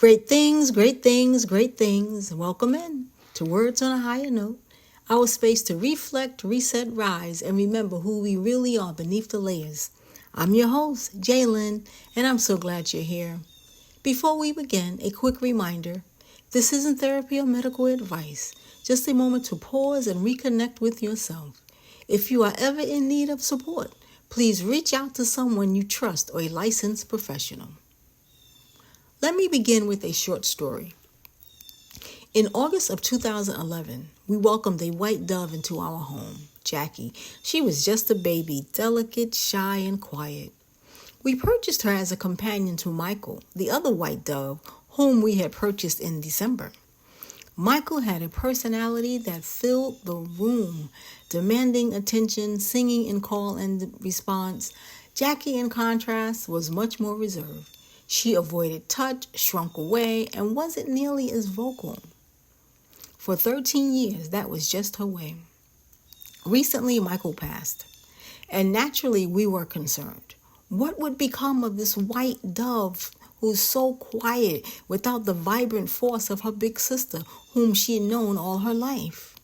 Great things, great things, great things. Welcome in to Words on a Higher Note, our space to reflect, reset, rise, and remember who we really are beneath the layers. I'm your host, Jalen, and I'm so glad you're here. Before we begin, a quick reminder. This isn't therapy or medical advice, just a moment to pause and reconnect with yourself. If you are ever in need of support, please reach out to someone you trust or a licensed professional. Let me begin with a short story. In August of 2011, we welcomed a white dove into our home, Jackie. She was just a baby, delicate, shy, and quiet. We purchased her as a companion to Michael, the other white dove, whom we had purchased in December. Michael had a personality that filled the room, demanding attention, singing in call and response. Jackie, in contrast, was much more reserved. She avoided touch, shrunk away, and wasn't nearly as vocal. For 13 years, that was just her way. Recently, Michael passed, and naturally we were concerned. What would become of this white dove who's so quiet without the vibrant force of her big sister, whom she had known all her life?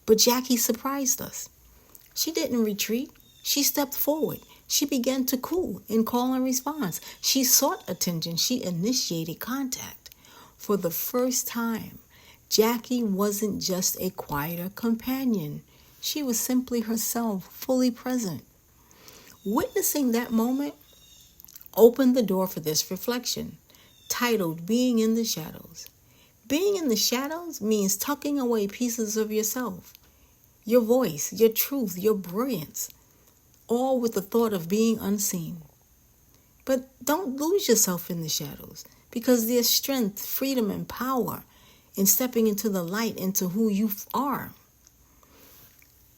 But Jackie surprised us. She didn't retreat. She stepped forward. She began to coo in call and response. She sought attention. She initiated contact. For the first time, Jackie wasn't just a quieter companion. She was simply herself, fully present. Witnessing that moment opened the door for this reflection, titled Being in the Shadows. Being in the shadows means tucking away pieces of yourself, your voice, your truth, your brilliance, all with the thought of being unseen. But don't lose yourself in the shadows, because there's strength, freedom, and power in stepping into the light, into who you are.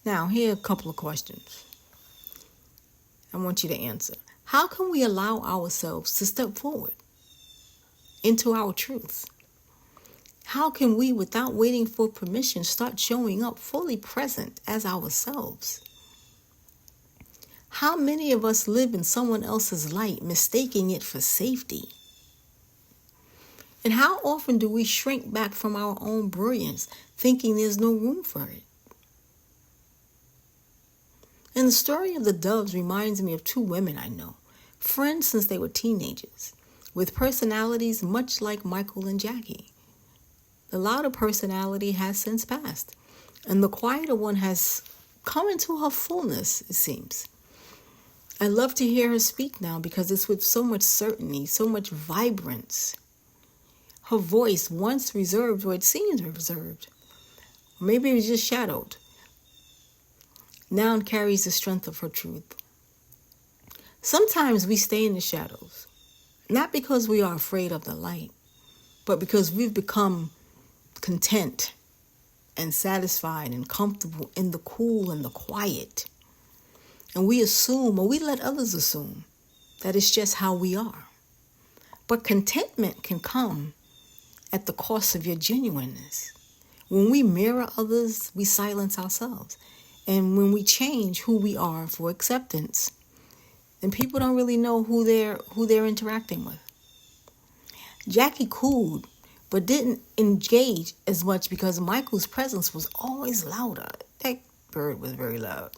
Now, here are a couple of questions I want you to answer. How can we allow ourselves to step forward into our truth? How can we, without waiting for permission, start showing up fully present as ourselves? How many of us live in someone else's light, mistaking it for safety? And how often do we shrink back from our own brilliance, thinking there's no room for it? And the story of the doves reminds me of two women I know, friends since they were teenagers, with personalities much like Michael and Jackie. The louder personality has since passed, and the quieter one has come into her fullness, it seems. I love to hear her speak now because it's with so much certainty, so much vibrance. Her voice, once reserved, or it seems reserved, or maybe it was just shadowed, now carries the strength of her truth. Sometimes we stay in the shadows, not because we are afraid of the light, but because we've become content and satisfied and comfortable in the cool and the quiet. And we assume, or we let others assume, that it's just how we are. But contentment can come at the cost of your genuineness. When we mirror others, we silence ourselves. And when we change who we are for acceptance, then people don't really know who they're interacting with. Jackie cooled, but didn't engage as much because Michael's presence was always louder. That bird was very loud.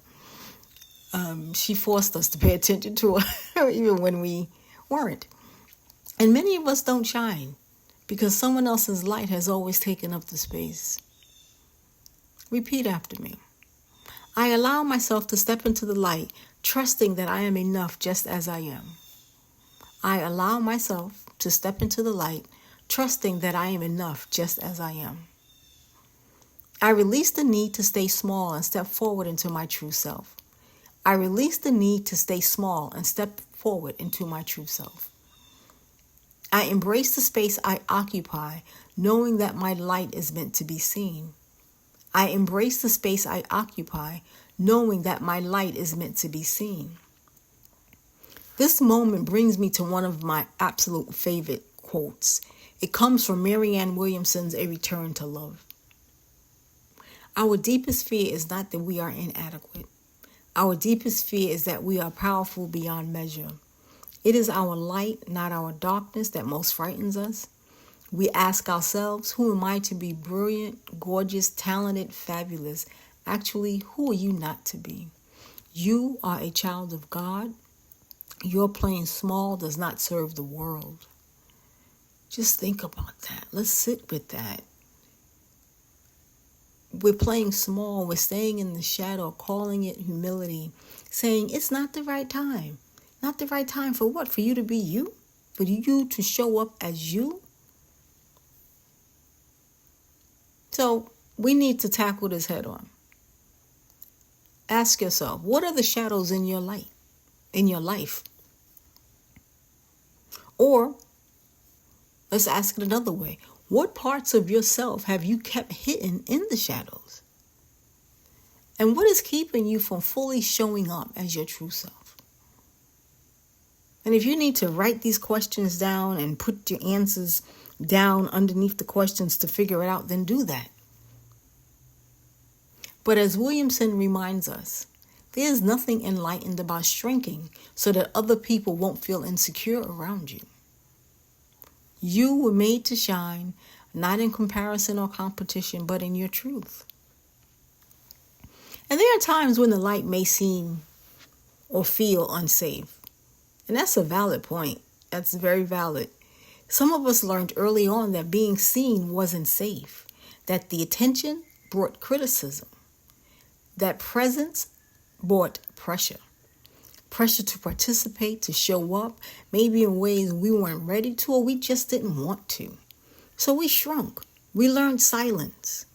She forced us to pay attention to her even when we weren't. And many of us don't shine because someone else's light has always taken up the space. Repeat after me. I allow myself to step into the light, trusting that I am enough just as I am. I allow myself to step into the light, trusting that I am enough just as I am. I release the need to stay small and step forward into my true self. I release the need to stay small and step forward into my true self. I embrace the space I occupy, knowing that my light is meant to be seen. I embrace the space I occupy, knowing that my light is meant to be seen. This moment brings me to one of my absolute favorite quotes. It comes from Marianne Williamson's A Return to Love. Our deepest fear is not that we are inadequate. Our deepest fear is that we are powerful beyond measure. It is our light, not our darkness, that most frightens us. We ask ourselves, who am I to be brilliant, gorgeous, talented, fabulous? Actually, who are you not to be? You are a child of God. Your playing small does not serve the world. Just think about that. Let's sit with that. We're playing small. We're staying in the shadow, calling it humility, saying it's not the right time. Not the right time for what? For you to be you? For you to show up as you? So we need to tackle this head on. Ask yourself, what are the shadows in your life? Or let's ask it another way. What parts of yourself have you kept hidden in the shadows? And what is keeping you from fully showing up as your true self? And if you need to write these questions down and put your answers down underneath the questions to figure it out, then do that. But as Williamson reminds us, there is nothing enlightened about shrinking so that other people won't feel insecure around you. You were made to shine, not in comparison or competition, but in your truth. And there are times when the light may seem or feel unsafe. And that's a valid point. That's very valid. Some of us learned early on that being seen wasn't safe, that the attention brought criticism, that presence brought pressure. Pressure to participate, to show up, maybe in ways we weren't ready to or we just didn't want to. So we shrunk. We learned silence.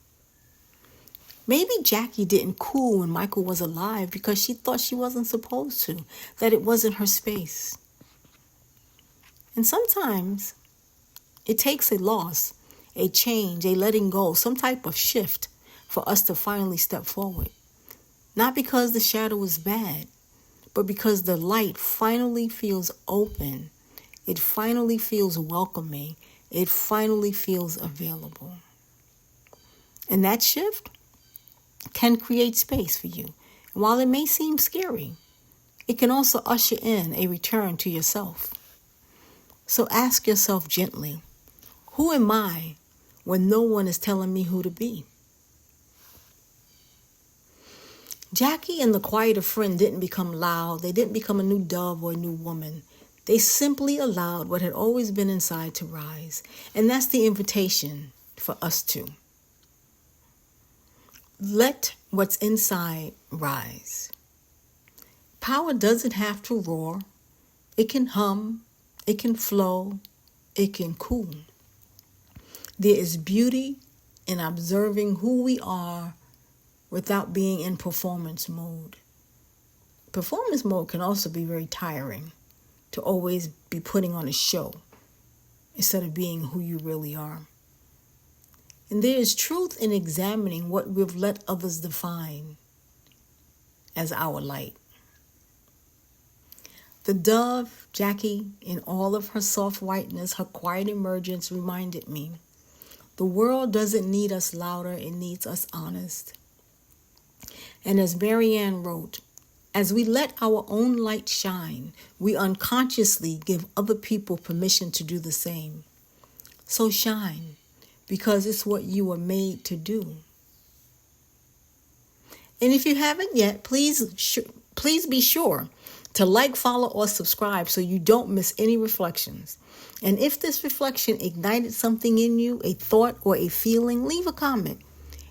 Maybe Jackie didn't cool when Michael was alive because she thought she wasn't supposed to, that it wasn't her space. And sometimes it takes a loss, a change, a letting go, some type of shift for us to finally step forward. Not because the shadow is bad, but because the light finally feels open. It finally feels welcoming. It finally feels available. And that shift can create space for you. And while it may seem scary, it can also usher in a return to yourself. So ask yourself gently, who am I when no one is telling me who to be? Jackie and the quieter friend didn't become loud. They didn't become a new dove or a new woman. They simply allowed what had always been inside to rise. And that's the invitation for us too. Let what's inside rise. Power doesn't have to roar. It can hum. It can flow. It can cool. There is beauty in observing who we are without being in performance mode. Performance mode can also be very tiring, to always be putting on a show instead of being who you really are. And there is truth in examining what we've let others define as our light. The dove, Jackie, in all of her soft whiteness, her quiet emergence, reminded me, the world doesn't need us louder, it needs us honest. And as Marianne wrote, as we let our own light shine, we unconsciously give other people permission to do the same. So shine, because it's what you were made to do. And if you haven't yet, please be sure to like, follow, or subscribe so you don't miss any reflections. And if this reflection ignited something in you, a thought or a feeling, leave a comment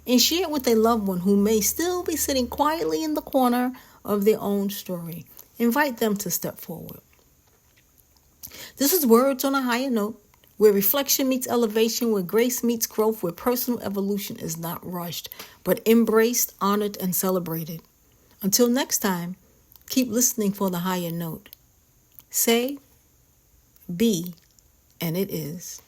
and share it with a loved one who may still be sitting quietly in the corner of their own story. Invite them to step forward. This is Words on a Higher Note, where reflection meets elevation, where grace meets growth, where personal evolution is not rushed, but embraced, honored, and celebrated. Until next time, keep listening for the higher note. Say, be, and it is.